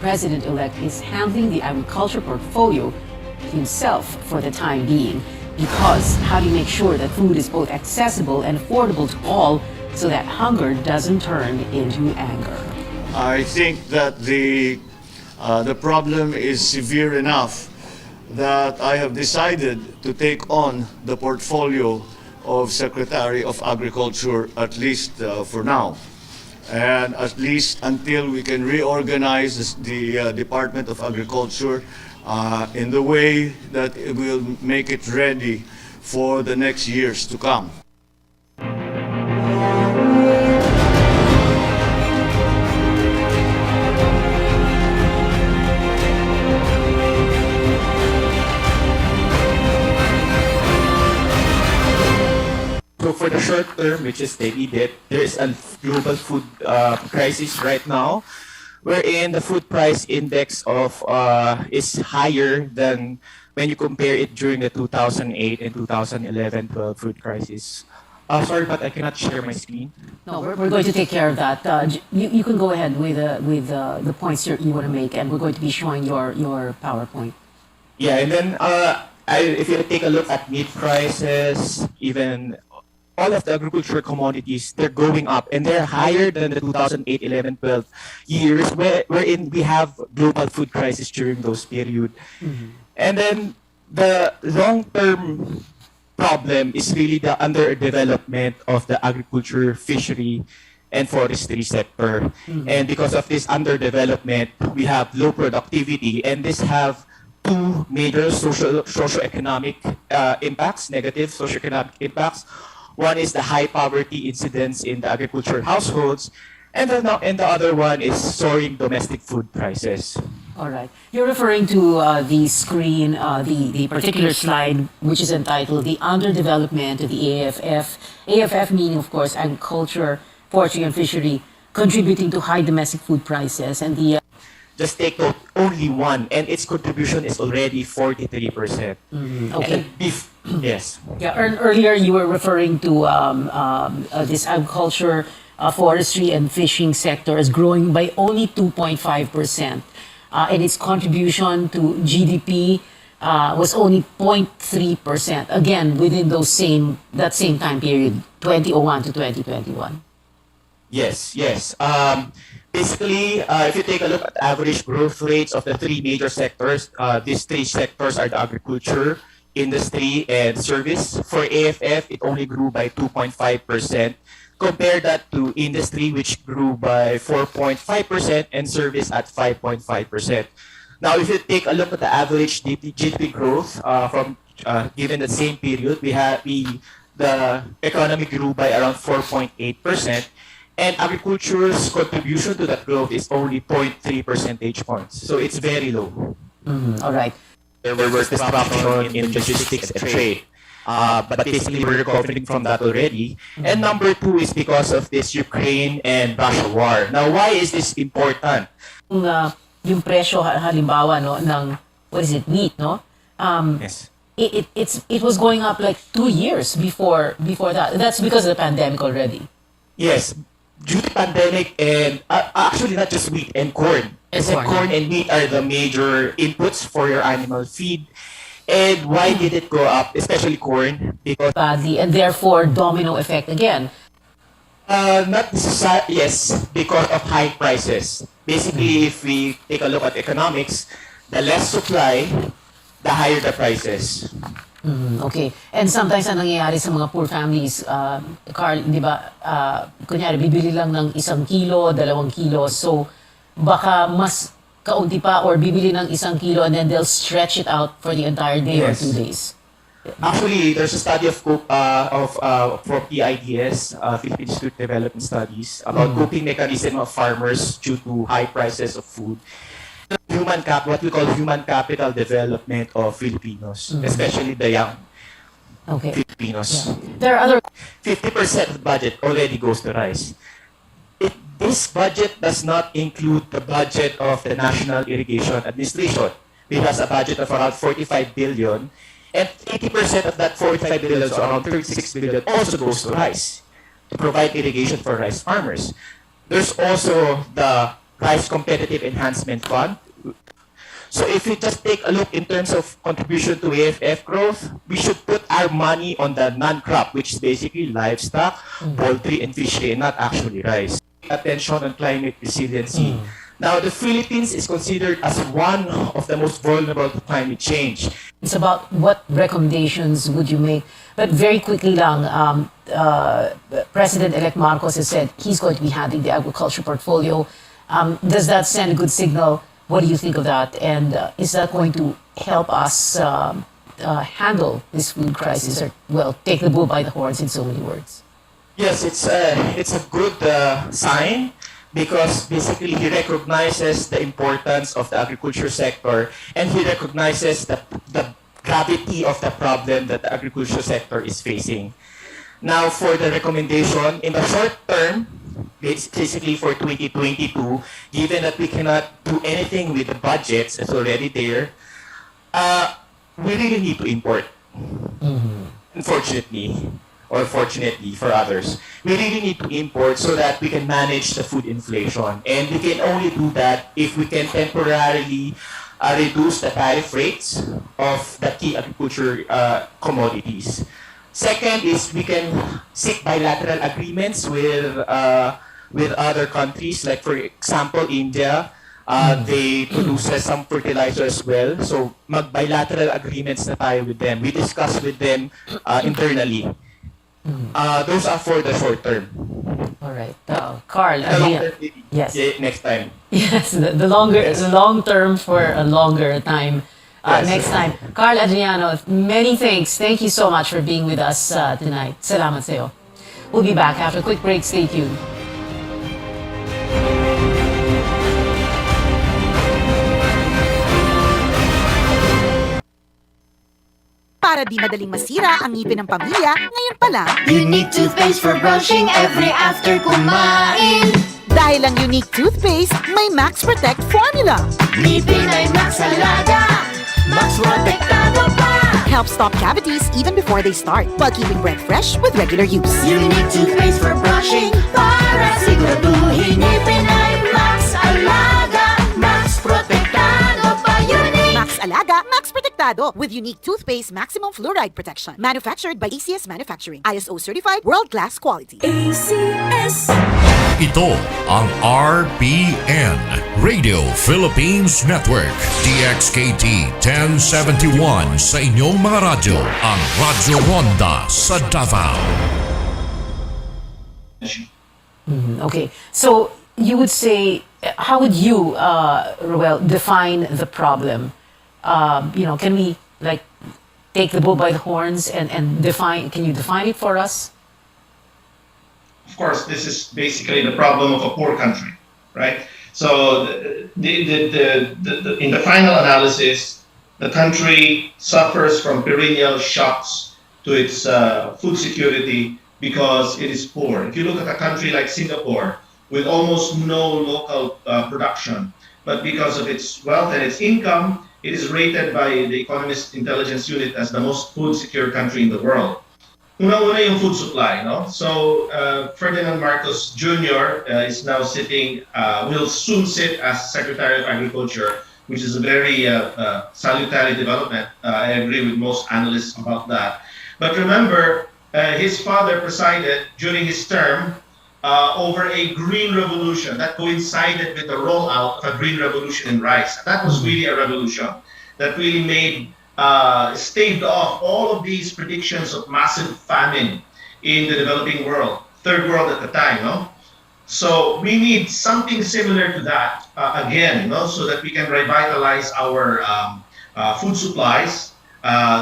President-elect is handling the agriculture portfolio himself for the time being. Because how do you make sure that food is both accessible and affordable to all so that hunger doesn't turn into anger? I think that the problem is severe enough that I have decided to take on the portfolio of Secretary of Agriculture, at least for now. And at least until we can reorganize the Department of Agriculture in the way that it will make it ready for the next years to come. So for the short term, which is the immediate, there is a global food crisis right now, wherein the food price index of is higher than when you compare it during the 2008 and 2011-12 food crisis. Sorry, but I cannot share my screen. No, we're going to take care of that. You can go ahead with the points you want to make, and we're going to be showing your PowerPoint. Yeah, and then if you take a look at meat prices, even all of the agricultural commodities, they're going up, and they're higher than the 2008, 11, 12 years, wherein we have global food crisis during those period. Mm-hmm. And then the long-term problem is really the underdevelopment of the agriculture, fishery, and forestry sector. Mm-hmm. And because of this underdevelopment, we have low productivity, and this have two major socio-economic impacts, negative socio-economic impacts. One is the high poverty incidence in the agricultural households, and the other one is soaring domestic food prices. All right. You're referring to the screen, the particular slide, which is entitled The Underdevelopment of the AFF. AFF meaning, of course, agriculture, forestry, and fishery, contributing to high domestic food prices. And the just take note, only one, and its contribution is already 43%. Mm-hmm. Okay. Yes. Yeah. Earlier, you were referring to this agriculture, forestry, and fishing sector is growing by only 2.5%, and its contribution to GDP was only 0.3%. Again, within that same time period, 2001 to 2021. Yes. Basically, if you take a look at average growth rates of the three major sectors, these three sectors are the agriculture, industry, and service. For AFF, it only grew by 2.5%. Compare that to industry, which grew by 4.5%, and service at 5.5%. Now, if you take a look at the average GDP growth from given the same period, the economy grew by around 4.8%. And agriculture's contribution to that growth is only 0.3 percentage points. So it's very low. Mm-hmm. All right. There was disruption in logistics and trade. But basically, we're recovering from that already. Mm-hmm. And number two is because of this Ukraine and Russia war. Now, why is this important? Yung presyo, halimbawa, no, ng, what is it, wheat, no? Yes. It was going up like 2 years before that. That's because of the pandemic already. Yes. Due to pandemic and actually not just wheat and corn. Corn and wheat are the major inputs for your animal feed. And why did it go up, especially corn? Because badly, and therefore domino effect again. Not necessarily, yes, because of high prices. Basically, if we take a look at economics, the less supply, the higher the prices. Okay. And sometimes ang nangyayari sa mga poor families, Carl, di ba, kunyari, bibili lang ng 1 kilo, 2 kilo, so baka mas kaunti pa or bibili ng 1 kilo and then they'll stretch it out for the entire day or 2 days. Actually, there's a study for PIDS, Philippine Institute of Development Studies, about coping mechanism of farmers due to high prices of food. What we call human capital development of Filipinos, especially the young Filipinos. Yeah. There are other 50% of the budget already goes to rice. This budget does not include the budget of the National Irrigation Administration, which has a budget of around 45 billion, and 80% of that 45 billion, so around 36 billion, also goes to rice, to provide irrigation for rice farmers. There's also the Rice Competitive Enhancement Fund. So if we just take a look in terms of contribution to AFF growth, we should put our money on the non-crop, which is basically livestock, poultry, and fishery, and not actually rice. Attention on climate resiliency. Now, the Philippines is considered as one of the most vulnerable to climate change. It's about what recommendations would you make? But very quickly lang, President-elect Marcos has said he's going to be handling the agriculture portfolio. Does that send a good signal? What do you think of that? And is that going to help us handle this food crisis, or, well, take the bull by the horns in so many words? Yes, it's a good sign, because basically he recognizes the importance of the agriculture sector, and he recognizes the gravity of the problem that the agriculture sector is facing. Now, for the recommendation, in the short term, basically for 2022, given that we cannot do anything with the budgets that's already there, we really need to import. Unfortunately, or fortunately for others, we really need to import so that we can manage the food inflation. And we can only do that if we can temporarily reduce the tariff rates of the key agriculture commodities. Second is we can seek bilateral agreements with other countries, like for example India. They produce some fertilizer as well, so mag-bilateral agreements na tayo with them. We discuss with them internally. Those are for the short term. All right, Carl. Yes. Next time. Yes, the long term for a longer time. Yes. Next time. Carl Adriano, many thanks. Thank you so much for being with us tonight. Salamat sa'yo. We'll be back after a quick break. Stay tuned. Para di madaling masira ang ngipin ng pamilya, ngayon pa lang, Unique toothpaste for brushing every after kumain. dahil ang unique toothpaste may Max Protect formula. Ngipin ay Max Alaga, Max Protektado pa. Helps stop cavities even before they start, while keeping breath fresh with regular use. Unique toothpaste for brushing para siguraduhin ngipin ay Max Alaga, Max Protektado pa. Unique. Max Alaga, Max Protectado with unique toothpaste maximum fluoride protection. Manufactured by ACS Manufacturing. ISO certified world-class quality. ACS. Ito ang RPN, Radio Philippines Network, DXKT 1071 sa inyong mga radyo, ang Radyo Ronda sa Davao. Okay, so you would say, how would you, Roel, define the problem? Can we like take the bull by the horns and define? Can you define it for us? Of course, this is basically the problem of a poor country, right? So, in the final analysis, the country suffers from perennial shocks to its food security because it is poor. If you look at a country like Singapore, with almost no local production, but because of its wealth and its income, it is rated by the Economist Intelligence Unit as the most food secure country in the world. Una-una yung food supply, no? So, Ferdinand Marcos Jr. Is now will soon sit as Secretary of Agriculture, which is a very salutary development. I agree with most analysts about that. But remember, his father presided during his term over a green revolution that coincided with the rollout of a green revolution in rice. That was really a revolution that really staved off all of these predictions of massive famine in the developing world, third world at the time, no? So we need something similar to that again, no? So that we can revitalize our food supplies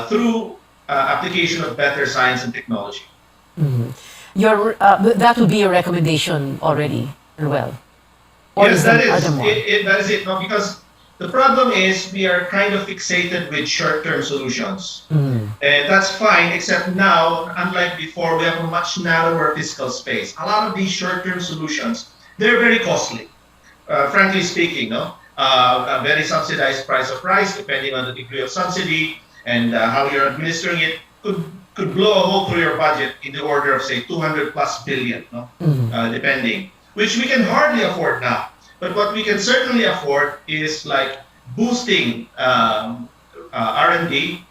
through application of better science and technology. That would be a recommendation already, Roel. Yes, that is it. No, because the problem is we are kind of fixated with short-term solutions. And that's fine, except now, unlike before, we have a much narrower fiscal space. A lot of these short-term solutions, they're very costly. Frankly speaking, no? A very subsidized price of rice, depending on the degree of subsidy and how you're administering it, could blow a hole through your budget in the order of, say, 200 plus billion, no? Depending, which we can hardly afford now. But what we can certainly afford is like boosting R&D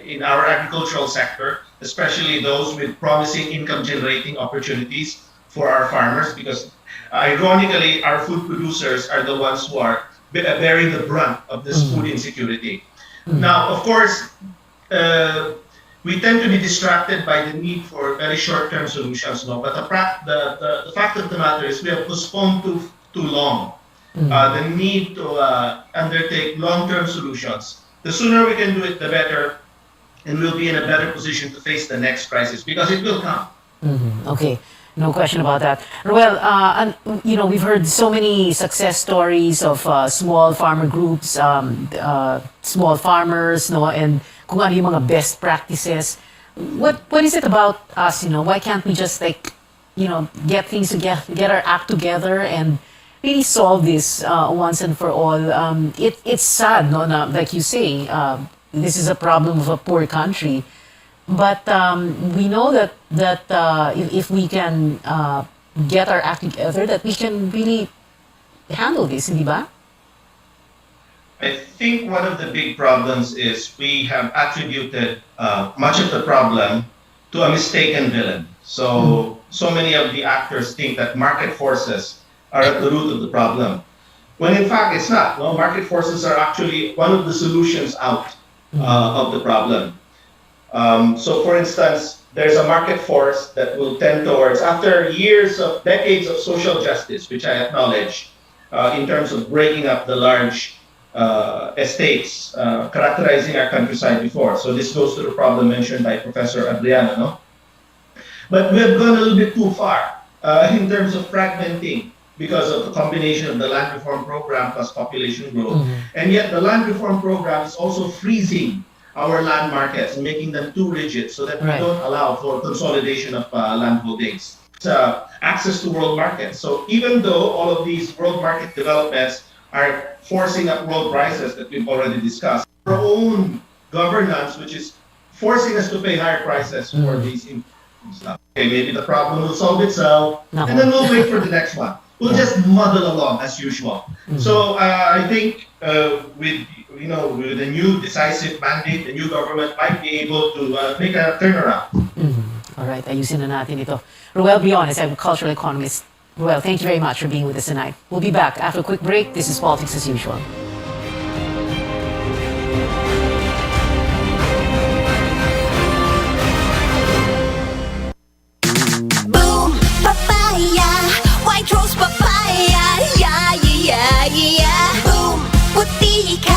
in our agricultural sector, especially those with promising income generating opportunities for our farmers, because ironically, our food producers are the ones who are bearing the brunt of this food insecurity. Now, of course, we tend to be distracted by the need for very short-term solutions, no? But the fact of the matter is we have postponed too long the need to undertake long-term solutions. The sooner we can do it, the better, and we'll be in a better position to face the next crisis, because it will come. Okay, no question about that. Well, and we've heard so many success stories of small farmer groups, small farmers, no, and kung ano yung mga best practices. What is it about us? Why can't we just get things together, get our act together, and really solve this once and for all? It's sad, no, like you say, this is a problem of a poor country. But we know that if we can get our act together, that we can really handle this, di ba? I think one of the big problems is we have attributed much of the problem to a mistaken villain. So many of the actors think that market forces are at the root of the problem, when in fact it's not. No, market forces are actually one of the solutions out of the problem. So for instance, there's a market force that will tend towards, after decades of social justice, which I acknowledge, in terms of breaking up the large estates characterizing our countryside before. So this goes to the problem mentioned by Professor Adriano, no? But we have gone a little bit too far in terms of fragmenting, because of the combination of the land reform program plus population growth. And yet the land reform program is also freezing our land markets and making them too rigid, so that we don't allow for consolidation of land holdings. Access to world markets. So even though all of these world market developments are forcing up world prices that we've already discussed, our own governance, which is forcing us to pay higher prices for these stuff. Okay, maybe the problem will solve itself, and then we'll wait for the next one. We'll just muddle along as usual. So I think with the new decisive mandate, the new government might be able to make a turnaround. All right, ayusin na natin ito. Ruel Briones, agricultural economist. Ruel, thank you very much for being with us tonight. We'll be back after a quick break. This is Politics as Usual. Boom, papaya, white rose papaya, yeah, yeah, yeah. Boom, puti ka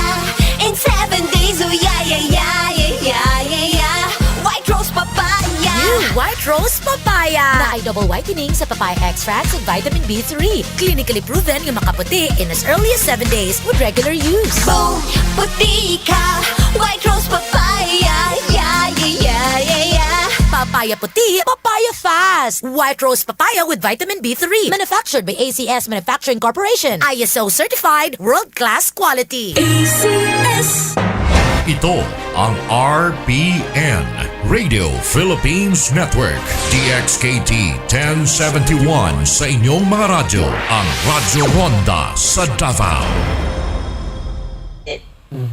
in 7 days, oh yeah, yeah, yeah, yeah, yeah, yeah. White rose papaya. New White Rose Papaya na ay double whitening sa papaya extracts and vitamin B3. Clinically proven yung makaputi in as early as 7 days with regular use. Boom, puti ka, white rose papaya, yeah, yeah, yeah, yeah, yeah. Papaya puti, papaya fast. White Rose Papaya with vitamin B3. Manufactured by ACS Manufacturing Corporation. ISO certified, world-class quality. ACS. Ito ang RBN, Radio Philippines Network. DXKT 1071 sa inyong mga radyo. Ang Radyo Ronda sa Davao.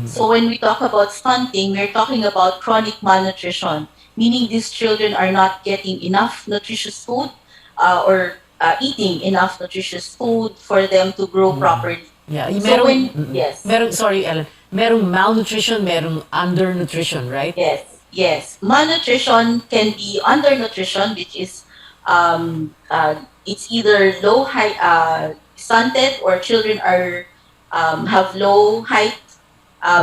So when we talk about stunting, we're talking about chronic malnutrition, meaning these children are not getting enough nutritious food or eating enough nutritious food for them to grow properly. Yeah, So yes. Sorry, Ellen. Merong malnutrition, merong undernutrition, right? Yes. Malnutrition can be undernutrition, which is it's either low height, stunted, or children are have low height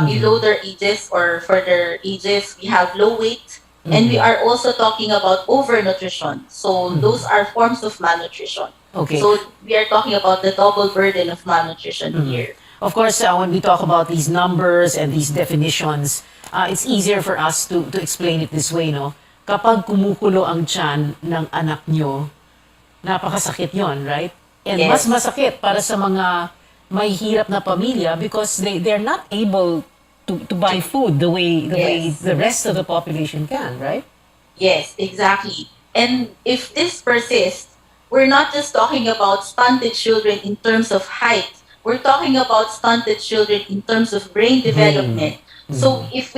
below their ages, or for their ages we have low weight, and we are also talking about overnutrition. So those are forms of malnutrition. Okay. So we are talking about the double burden of malnutrition here. Of course, when we talk about these numbers and these definitions, it's easier for us to explain it this way, no? Kapag kumukulo ang tiyan ng anak nyo, napakasakit yon, right? And mas masakit para sa mga may hirap na pamilya, because they're not able to buy food the way the rest of the population can, right? Yes, exactly. And if this persists, we're not just talking about stunted children in terms of height. We're talking about stunted children in terms of brain development. So if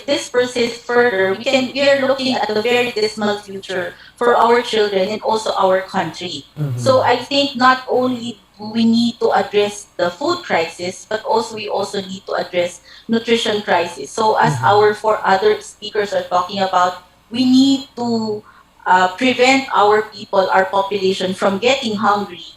this persists further, we are looking at a very dismal future for our children and also our country. So I think not only do we need to address the food crisis, but also we also need to address nutrition crisis. So as our four other speakers are talking about, we need to prevent our people, our population from getting hungry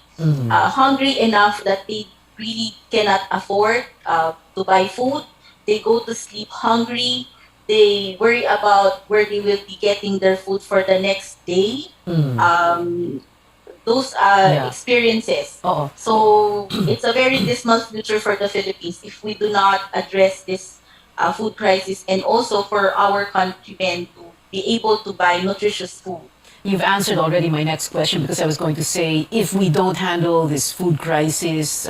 enough that they really cannot afford to buy food. They go to sleep hungry. They worry about where they will be getting their food for the next day. Those Yeah. experiences. Oo. So it's a very dismal future for the Philippines if we do not address this food crisis, and also for our countrymen to be able to buy nutritious food. You've answered already my next question, because I was going to say, if we don't handle this food crisis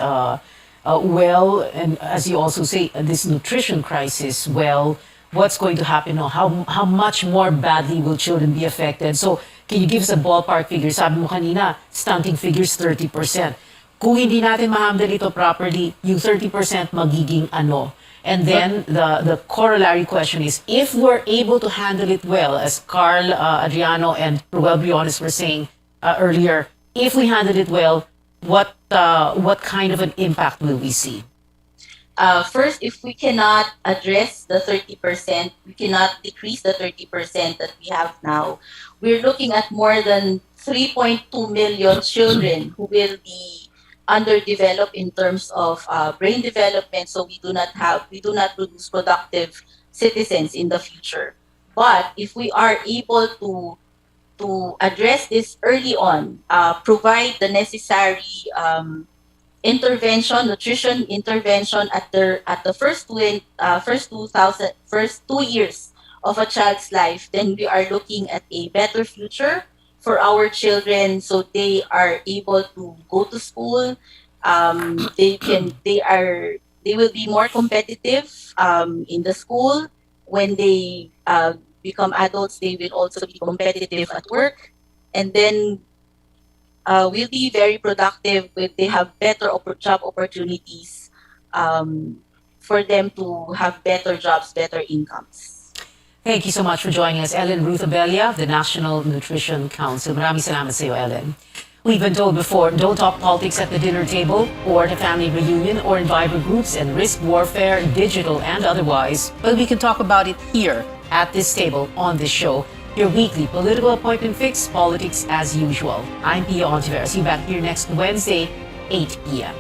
well, and as you also say, this nutrition crisis well, what's going to happen? No? How much more badly will children be affected? So can you give us a ballpark figure? Sabi mo kanina, stunting figures 30%. Kung hindi natin ma-handle ito properly, yung 30% magiging ano? And then the corollary question is, if we're able to handle it well, as Carl, Adriano, and Ruel Briones were saying earlier, if we handle it well, what kind of an impact will we see? First, if we cannot address the 30%, we cannot decrease the 30% that we have now, we're looking at more than 3.2 million children who will be underdeveloped in terms of brain development. So we do not produce productive citizens in the future. But if we are able to address this early on, provide the necessary nutrition intervention at the first 2 years of a child's life, then we are looking at a better future for our children. So they are able to go to school. They will be more competitive in the school. When they become adults, they will also be competitive at work, and then will be very productive. They have better job opportunities for them to have better jobs, better incomes. Thank you so much for joining us, Ellen Ruth Abella of the National Nutrition Council. Maraming salamat sa iyo, Ellen. We've been told before, don't talk politics at the dinner table or at a family reunion or in Viber groups and risk warfare, digital and otherwise. But we can talk about it here at this table on this show. Your weekly political appointment fix, politics as usual. I'm Pia Hontiveros. See you back here next Wednesday, 8 p.m.